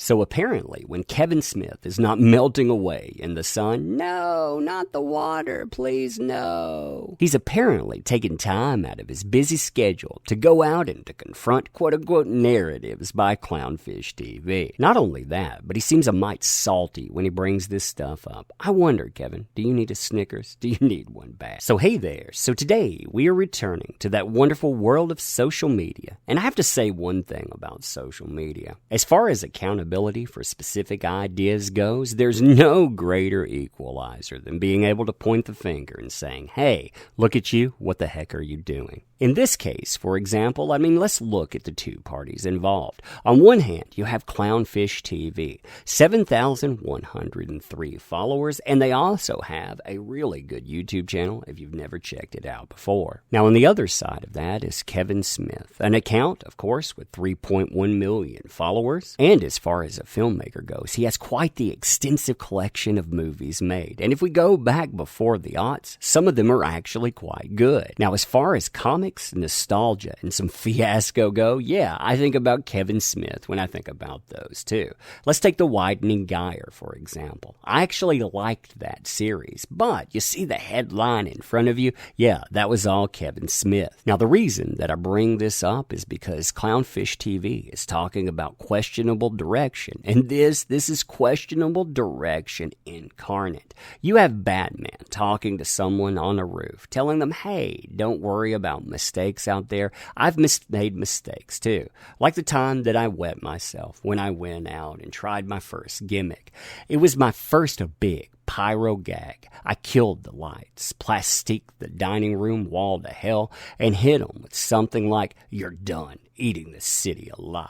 So apparently, when Kevin Smith is not melting away in the sun, no, not the water, please no. He's apparently taking time out of his busy schedule to go out and to confront quote-unquote narratives by Clownfish TV. Not only that, but he seems a mite salty when he brings this stuff up. I wonder, Kevin, do you need a Snickers? Do you need one back? So hey there, so today we are returning to that wonderful world of social media. And I have to say one thing about social media. As far as accountability for specific ideas goes, there's no greater equalizer than being able to point the finger and saying, hey, look at you, what the heck are you doing? In this case, for example, let's look at the two parties involved. On one hand, you have Clownfish TV, 7,103 followers, and they also have a really good YouTube channel if you've never checked it out before. Now, on the other side of that is Kevin Smith, an account, of course, with 3.1 million followers. And as far as a filmmaker goes, he has quite the extensive collection of movies made. And if we go back before the aughts, some of them are actually quite good. Now, as far as comics, nostalgia, and some fiasco go, yeah, I think about Kevin Smith when I think about those too. Let's take The Widening Gyre, for example. I actually liked that series, but you see the headline in front of you? Yeah, that was all Kevin Smith. Now, the reason that I bring this up is because Clownfish TV is talking about questionable direction, and this is questionable direction incarnate. You have Batman talking to someone on a roof, telling them, hey, don't worry about mistakes out there. I've made mistakes too. Like the time that I wet myself when I went out and tried my first gimmick. It was my first big pyro gag. I killed the lights, plastiqued the dining room wall to hell, and hit them with something like, you're done eating the city alive.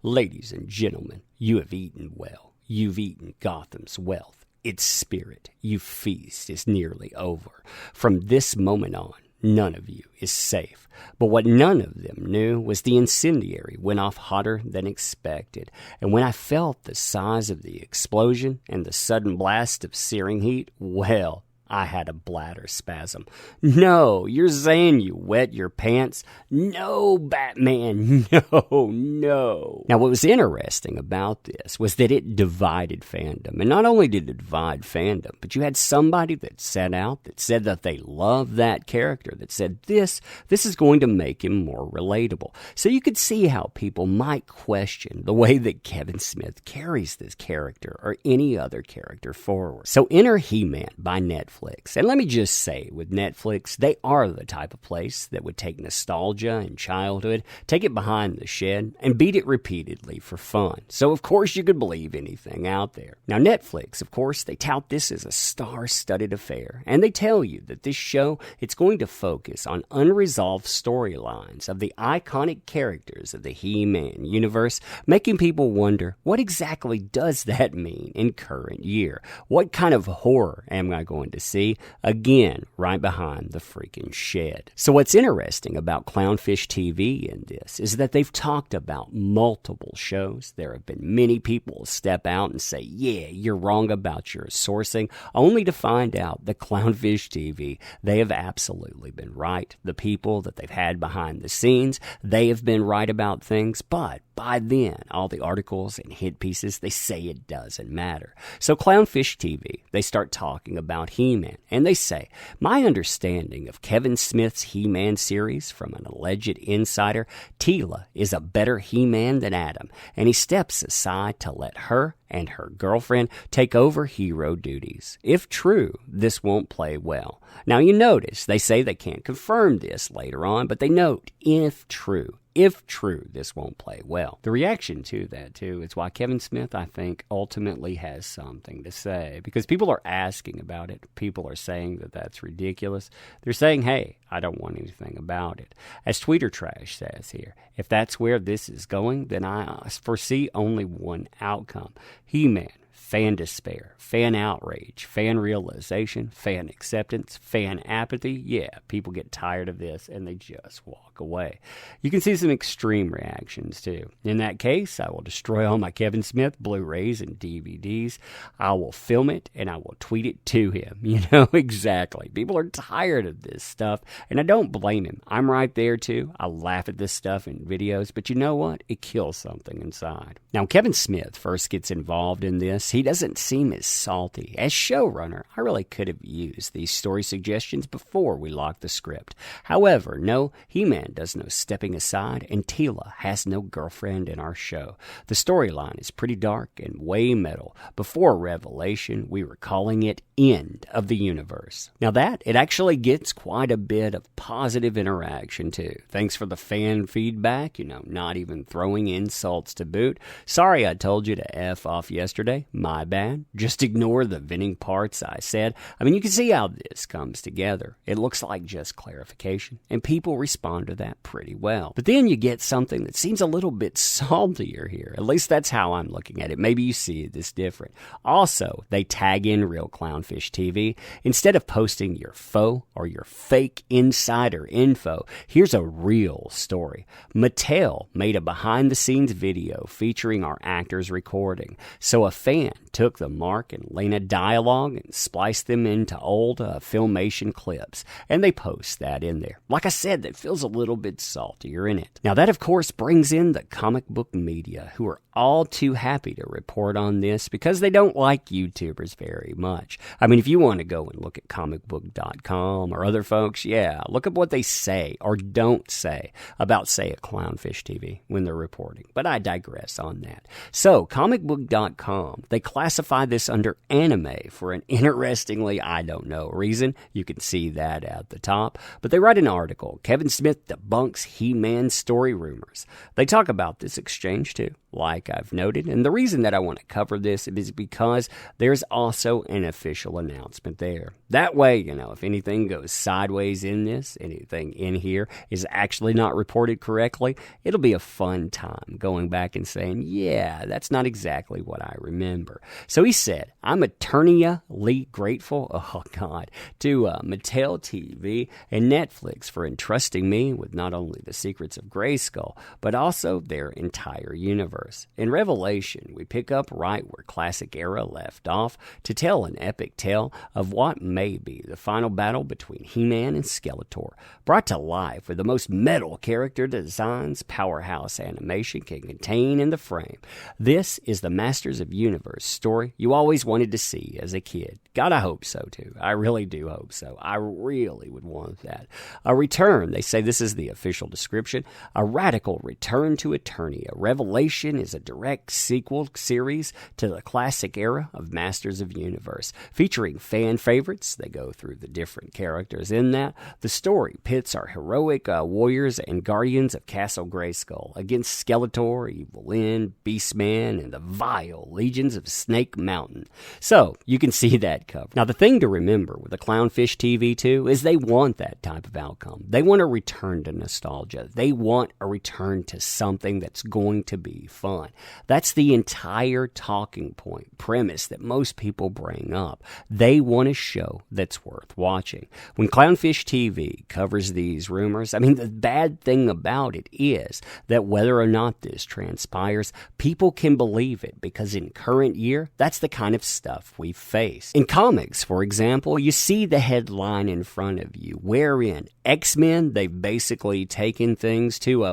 Ladies and gentlemen, you have eaten well. You've eaten Gotham's wealth. Its spirit, you feast, is nearly over. From this moment on, none of you is safe. But what none of them knew was the incendiary went off hotter than expected. And when I felt the size of the explosion and the sudden blast of searing heat, well, I had a bladder spasm. No, you're saying you wet your pants? No, Batman, no. Now, what was interesting about this was that it divided fandom. And not only did it divide fandom, but you had somebody that set out, that said that they loved that character, that said this is going to make him more relatable. So you could see how people might question the way that Kevin Smith carries this character or any other character forward. So enter He-Man by Netflix. And let me just say, with Netflix, they are the type of place that would take nostalgia and childhood, take it behind the shed, and beat it repeatedly for fun. So, of course, you could believe anything out there. Now, Netflix, of course, they tout this as a star-studded affair, and they tell you that this show, it's going to focus on unresolved storylines of the iconic characters of the He-Man universe, making people wonder, what exactly does that mean in current year? What kind of horror am I going to see? Again, right behind the freaking shed. So what's interesting about Clownfish TV in this is that they've talked about multiple shows. There have been many people step out and say, yeah, you're wrong about your sourcing, only to find out that Clownfish TV, they have absolutely been right. The people that they've had behind the scenes, they have been right about things, but by then, all the articles and hit pieces, they say it doesn't matter. So Clownfish TV, they start talking about He-Man, and they say, my understanding of Kevin Smith's He-Man series from an alleged insider, Teela is a better He-Man than Adam, and he steps aside to let her and her girlfriend take over hero duties. If true, this won't play well. Now you notice, they say they can't confirm this later on, but they note, if true. If true, this won't play well. The reaction to that, too, is why Kevin Smith, I think, ultimately has something to say. Because people are asking about it. People are saying that that's ridiculous. They're saying, hey, I don't want anything about it. As Tweeter Trash says here, if that's where this is going, then I foresee only one outcome. He-Man fan despair, fan outrage, fan realization, fan acceptance, fan apathy. Yeah, people get tired of this and they just walk away. You can see some extreme reactions too. In that case, I will destroy all my Kevin Smith Blu-rays and DVDs. I will film it and I will tweet it to him. You know, exactly. People are tired of this stuff, and I don't blame him. I'm right there too. I laugh at this stuff in videos, but you know what? It kills something inside. Now, Kevin Smith first gets involved in this. He doesn't seem as salty. As showrunner, I really could have used these story suggestions before we locked the script. However, no, He-Man does no stepping aside, and Teela has no girlfriend in our show. The storyline is pretty dark and way metal. Before Revelation, we were calling it End of the Universe. Now that, it actually gets quite a bit of positive interaction too. Thanks for the fan feedback, not even throwing insults to boot. Sorry I told you to F off yesterday. My bad. Just ignore the venting parts I said. I mean, you can see how this comes together. It looks like just clarification, and people respond to that pretty well. But then you get something that seems a little bit saltier here. At least that's how I'm looking at it. Maybe you see this different. Also, they tag in Real Clownfish TV. Instead of posting your faux or your fake insider info, here's a real story. Mattel made a behind-the-scenes video featuring our actors recording. So a fan took the Mark and Lena dialogue and spliced them into old Filmation clips, and they post that in there. Like I said, that feels a little bit saltier in it. Now that, of course, brings in the comic book media, who are all too happy to report on this because they don't like YouTubers very much. I mean, if you want to go and look at comicbook.com or other folks, yeah, look at what they say or don't say about, say, a Clownfish TV when they're reporting. But I digress on that. So, comicbook.com, they classify this under anime for an interestingly, I don't know, reason. You can see that at the top. But they write an article, Kevin Smith debunks He-Man story rumors. They talk about this exchange too, like I've noted. And the reason that I want to cover this is because there's also an official announcement there. That way, if anything goes sideways in this, anything in here is actually not reported correctly, it'll be a fun time going back and saying, yeah, that's not exactly what I remember. So he said, I'm eternally grateful, to Mattel TV and Netflix for entrusting me with not only the secrets of Grayskull, but also their entire universe. In Revelation, we pick up right where Classic Era left off to tell an epic tale of what may be the final battle between He-Man and Skeletor, brought to life with the most metal character designs powerhouse animation can contain in the frame. This is the Masters of Universe story you always wanted to see as a kid. God, I hope so too. I really do hope so. I really would want that. A return, they say this is the official description, a radical return to Eternia. Revelation is a direct sequel series to the classic era of Masters of Universe, featuring fan favorites. They go through the different characters in that. The story pits our heroic warriors and guardians of Castle Grayskull against Skeletor, Evil Lyn, Beastman, and the vile legions of Snake Mountain. So, you can see that cover. Now, the thing to remember with the Clownfish TV too is they want that type of outcome. They want a return to nostalgia. They want a return to something that's going to be fun. That's the entire talking point, premise that most people bring up. They want a show that's worth watching. When Clownfish TV covers these rumors, the bad thing about it is that whether or not this transpires, people can believe it because in current year, that's the kind of stuff we face. In comics, for example, you see the headline in front of you, wherein X-Men, they've basically taken things to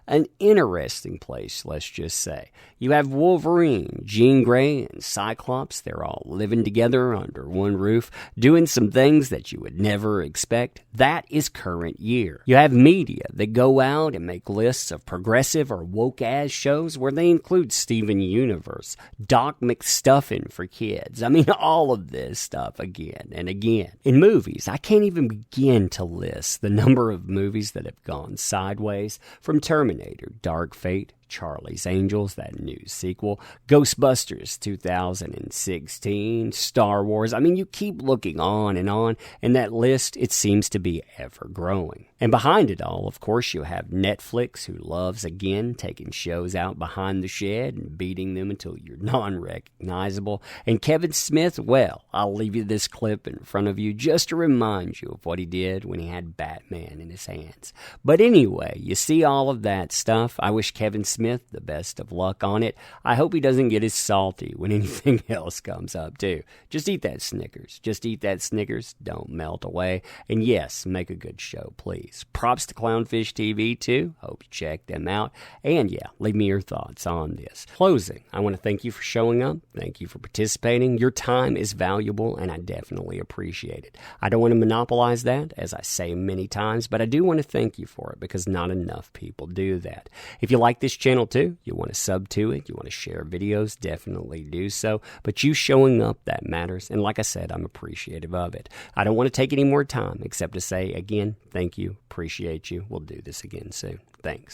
an interesting place, let's just say. You have Wolverine, Jean Grey, and Cyclops. They're all living together under one roof, doing some things that you would never expect. That is current year. You have media that go out and make lists of progressive or woke-ass shows where they include Steven Universe, Doc McStuffin for kids. All of this stuff again and again. In movies, I can't even begin to list the number of movies that have gone sideways, from Terminator, Dark Fate, Charlie's Angels, that new sequel, Ghostbusters 2016, Star Wars. I mean, you keep looking on, and that list, it seems to be ever growing. And behind it all, of course, you have Netflix, who loves, again, taking shows out behind the shed and beating them until you're non-recognizable. And Kevin Smith, well, I'll leave you this clip in front of you just to remind you of what he did when he had Batman in his hands. But anyway, you see all of that stuff. I wish Kevin Smith the best of luck on it. I hope he doesn't get as salty when anything else comes up, too. Just eat that Snickers. Just eat that Snickers. Don't melt away. And yes, make a good show, please. Props to Clownfish TV, too. Hope you check them out. And yeah, leave me your thoughts on this. Closing, I want to thank you for showing up. Thank you for participating. Your time is valuable, and I definitely appreciate it. I don't want to monopolize that, as I say many times, but I do want to thank you for it because not enough people do that. If you like this channel, too, you want to sub to it, you want to share videos, definitely do so. But you showing up, that matters. And like I said, I'm appreciative of it. I don't want to take any more time except to say, again, thank you. Appreciate you. We'll do this again soon. Thanks.